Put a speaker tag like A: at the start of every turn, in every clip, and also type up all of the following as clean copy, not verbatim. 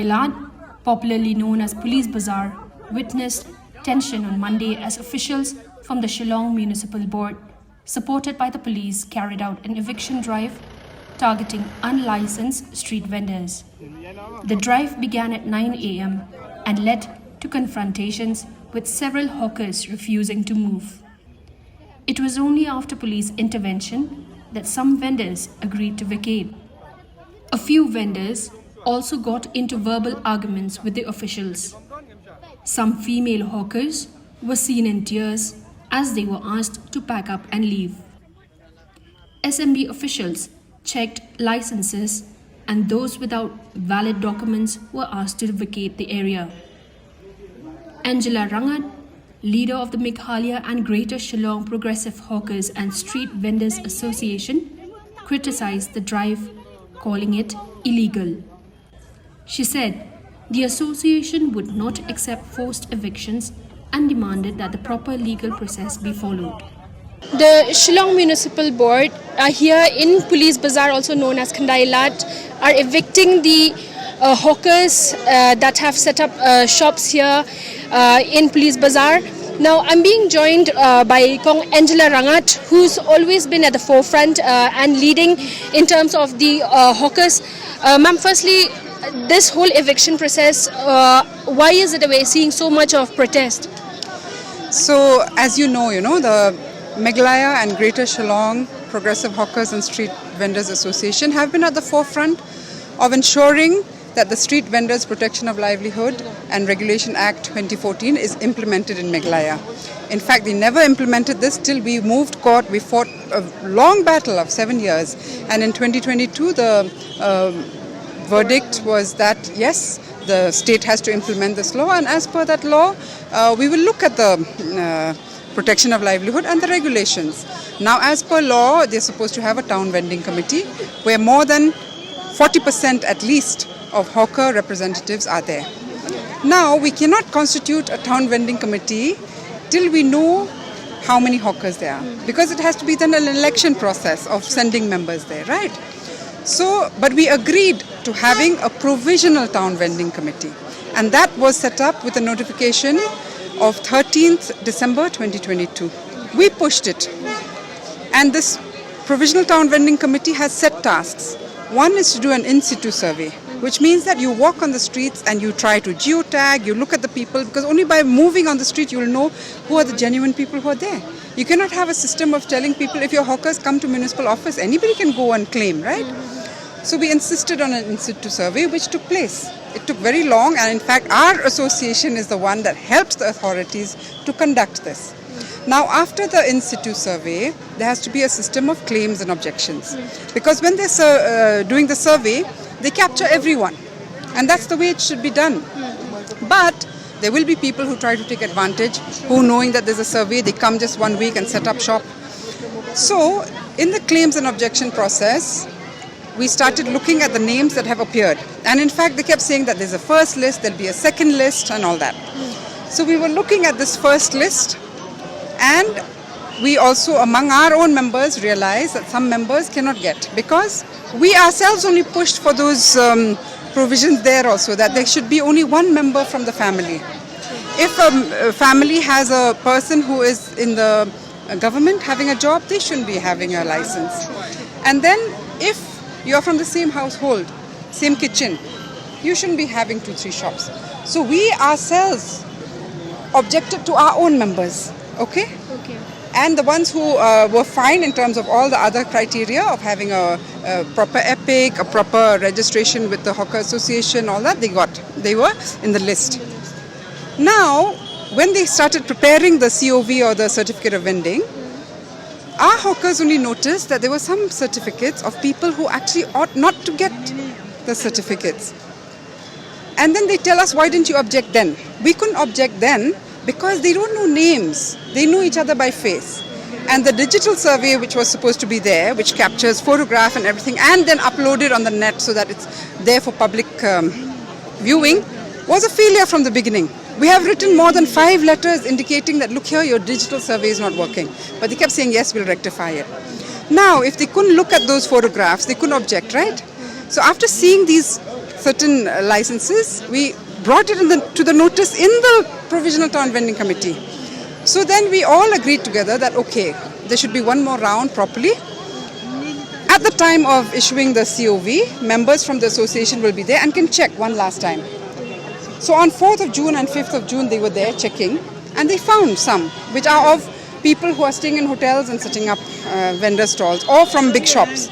A: Lashed, popularly known as Police Bazar, witnessed tension on Monday as officials from the Shillong Municipal Board, supported by the police, carried out an eviction drive targeting unlicensed street vendors. The drive began at 9 a.m. and led to confrontations with several hawkers refusing to move. It was only after police intervention that some vendors agreed to vacate. A few vendors also got into verbal arguments with the officials. Some female hawkers were seen in tears as they were asked to pack up and leave. SMB officials checked licenses and those without valid documents were asked to vacate the area. Rangad, leader of the Meghalaya and Greater Shillong Progressive Hawkers and Street Vendors Association, criticized the drive, calling it illegal. She said the association would not accept forced evictions and demanded that the proper legal process be followed.
B: The Shillong Municipal Board here in Police Bazar, also known as Lashed, are evicting the hawkers that have set up shops here in Police Bazar. Now I'm being joined by Rangad, who's always been at the forefront and leading in terms of the hawkers. Ma'am, firstly, this whole eviction process, why is it we're seeing so much of protest?
C: So, as you know, the Meghalaya and Greater Shillong Progressive Hawkers and Street Vendors Association have been at the forefront of ensuring that the Street Vendors Protection of Livelihood and Regulation Act 2014 is implemented in Meghalaya. In fact, they never implemented this till we moved court. We fought a long battle of 7 years, and in 2022 the verdict was that yes, the state has to implement this law, and as per that law we will look at the protection of livelihood and the regulations. Now, as per law, they're supposed to have a town vending committee where more than 40% at least of hawker representatives are there. Now, we cannot constitute a town vending committee till we know how many hawkers there are, because it has to be then an election process of sending members there, right? So, but we agreed to having a provisional town vending committee, and that was set up with a notification of 13th December 2022. We pushed it, and this provisional town vending committee has set tasks. One is to do an in-situ survey, which means that you walk on the streets and you try to geotag, you look at the people, because only by moving on the street you will know who are the genuine people who are there. You cannot have a system of telling people if your hawkers come to municipal office, anybody can go and claim, right? So we insisted on an in-situ survey, which took place. It took very long, and in fact our association is the one that helps the authorities to conduct this. Now, after the in-situ survey, there has to be a system of claims and objections, because when they're doing the survey, they capture everyone, and that's the way it should be done. But there will be people who try to take advantage, who, knowing that there's a survey, they come just 1 week and set up shop. So in the claims and objection process, we started looking at the names that have appeared, and in fact they kept saying that there's a first list, there'll be a second list and all that. So we were looking at this first list, and we also among our own members realized that some members cannot get, because we ourselves only pushed for those provisions there also, that there should be only one member from the family. If a family has a person who is in the government having a job, they shouldn't be having a license. And then if you are from the same household, same kitchen, you shouldn't be having 2-3 shops. So we ourselves objected to our own members, okay? And the ones who were fine in terms of all the other criteria of having a proper EPIC, a proper registration with the Hawker Association, all that, they were in the list. Now, when they started preparing the COV or the certificate of vending, our hawkers only noticed that there were some certificates of people who actually ought not to get the certificates. And then they tell us, why didn't you object then? We couldn't object then because they don't know names. They know each other by face. And the digital survey, which was supposed to be there, which captures photograph and everything, and then uploaded on the net so that it's there for public viewing, was a failure from the beginning. We have written more than 5 letters indicating that, look here, your digital survey is not working. But they kept saying, yes, we'll rectify it. Now, if they couldn't look at those photographs, they couldn't object, right? So after seeing these certain licenses, we brought it to the notice in the Provisional Town Vending Committee. So then we all agreed together that, okay, there should be one more round properly. At the time of issuing the COV, members from the association will be there and can check one last time. So on 4th of June and 5th of June, they were there checking, and they found some, which are of people who are staying in hotels and setting up vendor stalls, or from big shops.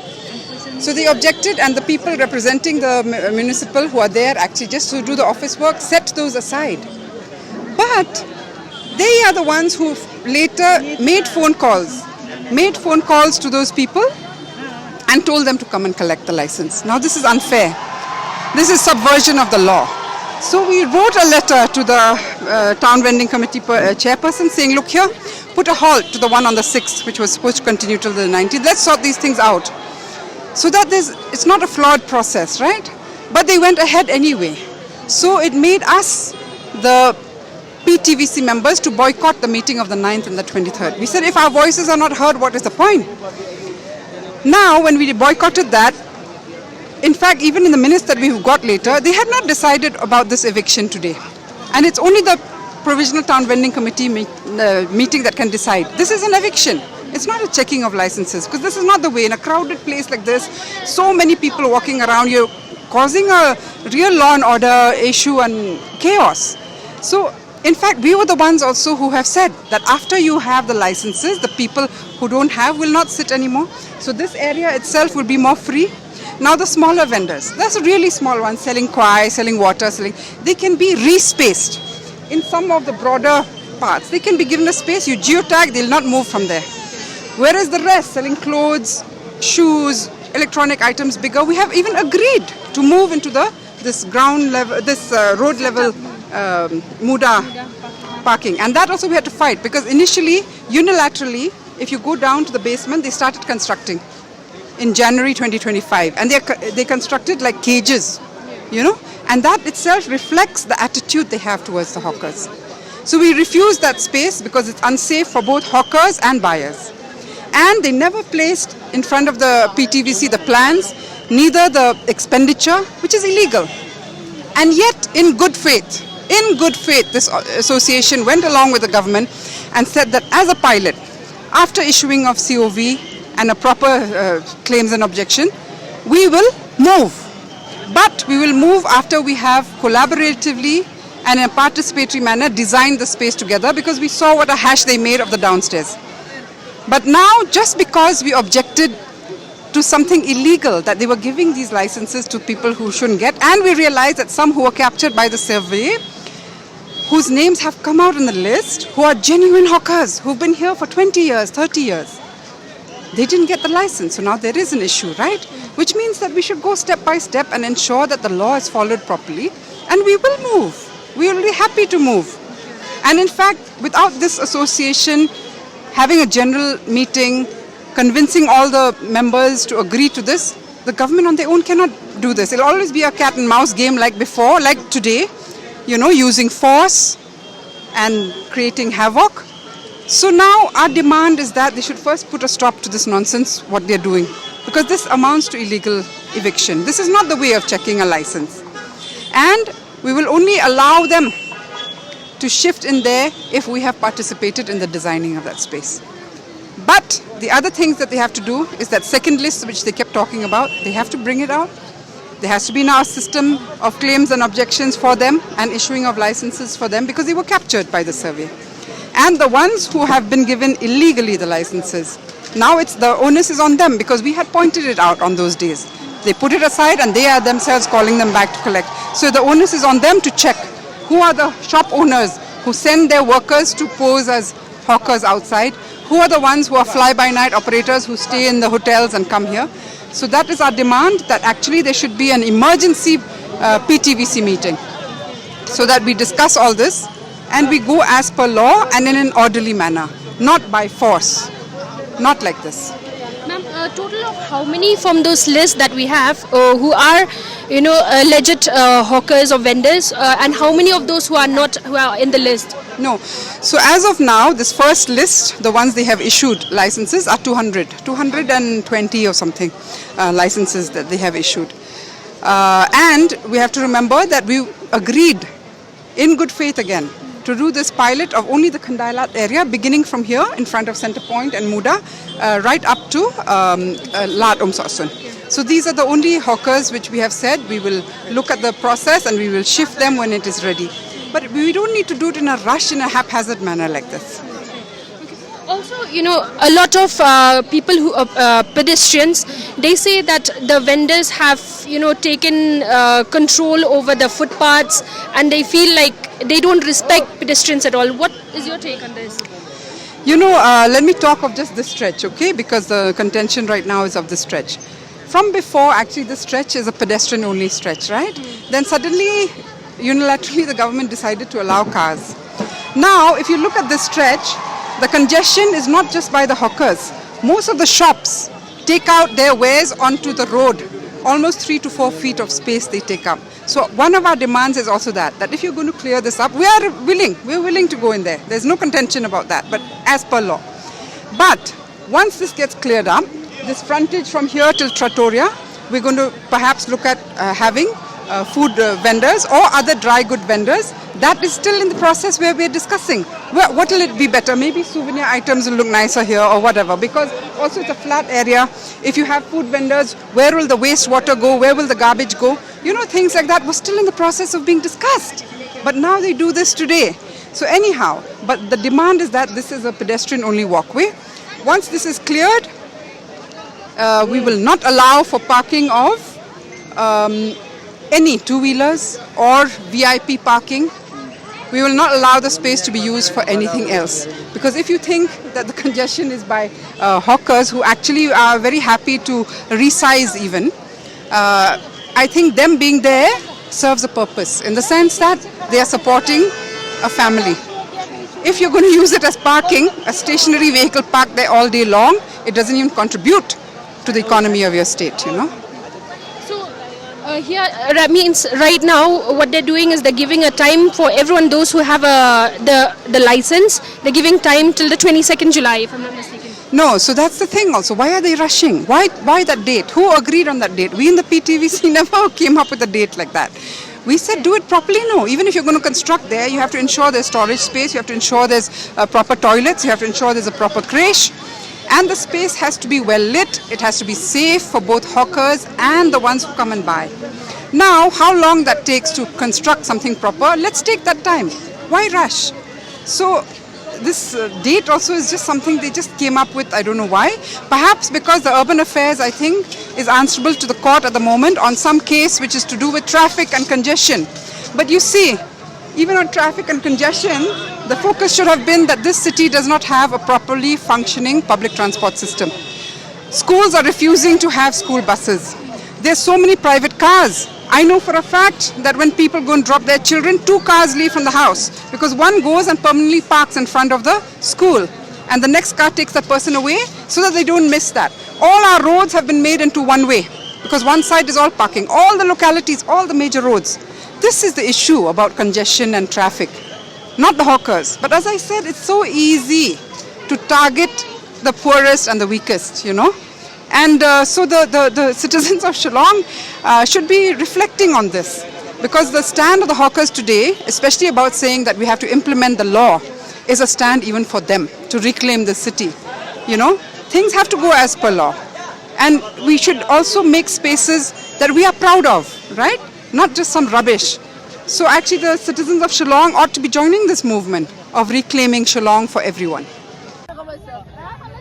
C: So they objected, and the people representing the municipal who are there actually just to do the office work set those aside. But they are the ones who later made phone calls to those people and told them to come and collect the license. Now this is unfair. This is subversion of the law. So we wrote a letter to the Town Vending Committee chairperson saying, look here, put a halt to the one on the 6th, which was supposed to continue till the 19th. Let's sort these things out. So that it's not a flawed process, right? But they went ahead anyway. So it made us, the PTVC members, to boycott the meeting of the 9th and the 23rd. We said, if our voices are not heard, what is the point? Now, when we boycotted that, in fact, even in the minutes that we've got later, they had not decided about this eviction today. And it's only the Provisional Town Vending Committee meeting that can decide. This is an eviction. It's not a checking of licenses, because this is not the way. In a crowded place like this, so many people walking around, you're causing a real law and order issue and chaos. So, in fact, we were the ones also who have said that after you have the licenses, the people who don't have will not sit anymore. So this area itself will be more free. Now the smaller vendors, that's a really small one, selling kwai, selling water, they can be respaced in some of the broader parts. They can be given a space, you geotag, they'll not move from there. Whereas the rest, selling clothes, shoes, electronic items bigger, we have even agreed to move into this ground level, this road level MUDA parking. And that also we had to fight, because initially, unilaterally, if you go down to the basement, they started constructing in January 2025. And they constructed like cages, and that itself reflects the attitude they have towards the hawkers. So we refused that space because it's unsafe for both hawkers and buyers. And they never placed in front of the PTVC the plans, neither the expenditure, which is illegal. And yet, in good faith, this association went along with the government and said that as a pilot, after issuing of COV and a proper claims and objection, we will move. But we will move after we have collaboratively and in a participatory manner designed the space together, because we saw what a hash they made of the downstairs. But now, just because we objected to something illegal, that they were giving these licenses to people who shouldn't get, and we realized that some who were captured by the survey, whose names have come out on the list, who are genuine hawkers, who've been here for 20 years, 30 years, they didn't get the license. So now there is an issue, right? Which means that we should go step by step and ensure that the law is followed properly, and we will move. We will be happy to move. And in fact, without this association having a general meeting, convincing all the members to agree to this, the government on their own cannot do this. It'll always be a cat and mouse game like before, like today, using force and creating havoc. So now our demand is that they should first put a stop to this nonsense, what they're doing, because this amounts to illegal eviction. This is not the way of checking a license. And we will only allow them to shift in there if we have participated in the designing of that space. But the other things that they have to do is that second list, which they kept talking about, they have to bring it out. There has to be now a system of claims and objections for them and issuing of licenses for them, because they were captured by the survey. And the ones who have been given illegally the licenses, now the onus is on them, because we had pointed it out on those days. They put it aside and they are themselves calling them back to collect. So the onus is on them to check who are the shop owners who send their workers to pose as hawkers outside, who are the ones who are fly-by-night operators who stay in the hotels and come here. So that is our demand, that actually there should be an emergency PTVC meeting so that we discuss all this and we go as per law and in an orderly manner, not by force, not like this.
B: Ma'am, a total of how many from those lists that we have who are, alleged hawkers or vendors, and how many of those who are not, who are in the list?
C: No. So as of now, this first list, the ones they have issued licenses are 220 or something licenses that they have issued. And we have to remember that we agreed in good faith again to do this pilot of only the Kandailat area, beginning from here in front of Centre Point and MUDA, right up to Lat Sosun. So these are the only hawkers which we have said we will look at the process and we will shift them when it is ready. But we don't need to do it in a rush, in a haphazard manner like this.
B: Also, a lot of people who pedestrians, they say that the vendors have, taken control over the footpaths and they feel like they don't respect pedestrians at all. What is your take on this?
C: Let me talk of just this stretch, okay? Because the contention right now is of this stretch. From before, actually, this stretch is a pedestrian-only stretch, right? Then suddenly, unilaterally, the government decided to allow cars. Now, if you look at this stretch, the congestion is not just by the hawkers. Most of the shops take out their wares onto the road. Almost 3 to 4 feet of space they take up. So one of our demands is also that if you're going to clear this up, we're willing to go in there. There's no contention about that, but as per law. But once this gets cleared up, this frontage from here till Trattoria, we're going to perhaps look at having food vendors or other dry good vendors. That is still in the process where we're discussing. What will it be better? Maybe souvenir items will look nicer here or whatever, because also it's a flat area. If you have food vendors, where will the wastewater go? Where will the garbage go? Things like that were still in the process of being discussed. But now they do this today. So anyhow, but the demand is that this is a pedestrian-only walkway. Once this is cleared, we will not allow for parking of any two-wheelers or VIP parking. We will not allow the space to be used for anything else. Because if you think that the congestion is by hawkers who actually are very happy to resize even, I think them being there serves a purpose in the sense that they are supporting a family. If you're going to use it as parking, a stationary vehicle parked there all day long, it doesn't even contribute to the economy of your state,
B: Here, that means right now what they're doing is they're giving a time for everyone, those who have the license, they're giving time till the 22nd July, if I'm not mistaken.
C: No, so that's the thing also. Why are they rushing? Why that date? Who agreed on that date? We in the PTVC never came up with a date like that. We said do it properly. No, even if you're going to construct there, you have to ensure there's storage space, you have to ensure there's proper toilets, you have to ensure there's a proper creche. And the space has to be well lit, it has to be safe for both hawkers and the ones who come and buy. Now, how long that takes to construct something proper, let's take that time. Why rush? So, this date also is just something they just came up with, I don't know why. Perhaps because the Urban Affairs, I think, is answerable to the court at the moment on some case which is to do with traffic and congestion. But you see, even on traffic and congestion, the focus should have been that this city does not have a properly functioning public transport system. Schools are refusing to have school buses. There's so many private cars. I know for a fact that when people go and drop their children, 2 cars leave from the house because one goes and permanently parks in front of the school and the next car takes that person away so that they don't miss that. All our roads have been made into one way because one side is all parking. All the localities, all the major roads. This is the issue about congestion and traffic, not the hawkers. But as I said, it's so easy to target the poorest and the weakest, And so the citizens of Shillong should be reflecting on this, because the stand of the hawkers today, especially about saying that we have to implement the law, is a stand even for them to reclaim the city. Things have to go as per law. And we should also make spaces that we are proud of, right? Not just some rubbish. So actually the citizens of Shillong ought to be joining this movement of reclaiming Shillong for everyone.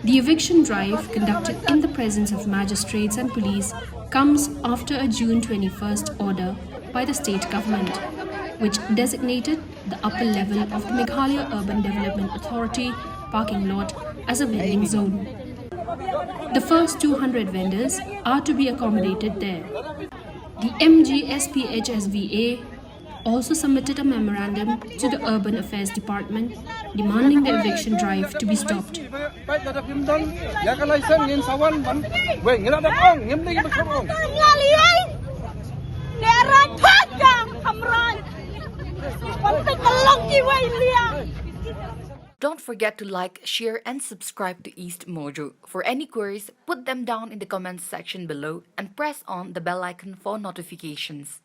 A: The eviction drive, conducted in the presence of magistrates and police, comes after a June 21st order by the state government, which designated the upper level of the Meghalaya Urban Development Authority parking lot as a vending zone. The first 200 vendors are to be accommodated there. The MGSPHSVA also submitted a memorandum to the Urban Affairs Department demanding the eviction drive to be stopped.
D: Don't forget to like, share, and subscribe to EastMojo. For any queries, put them down in the comments section below and press on the bell icon for notifications.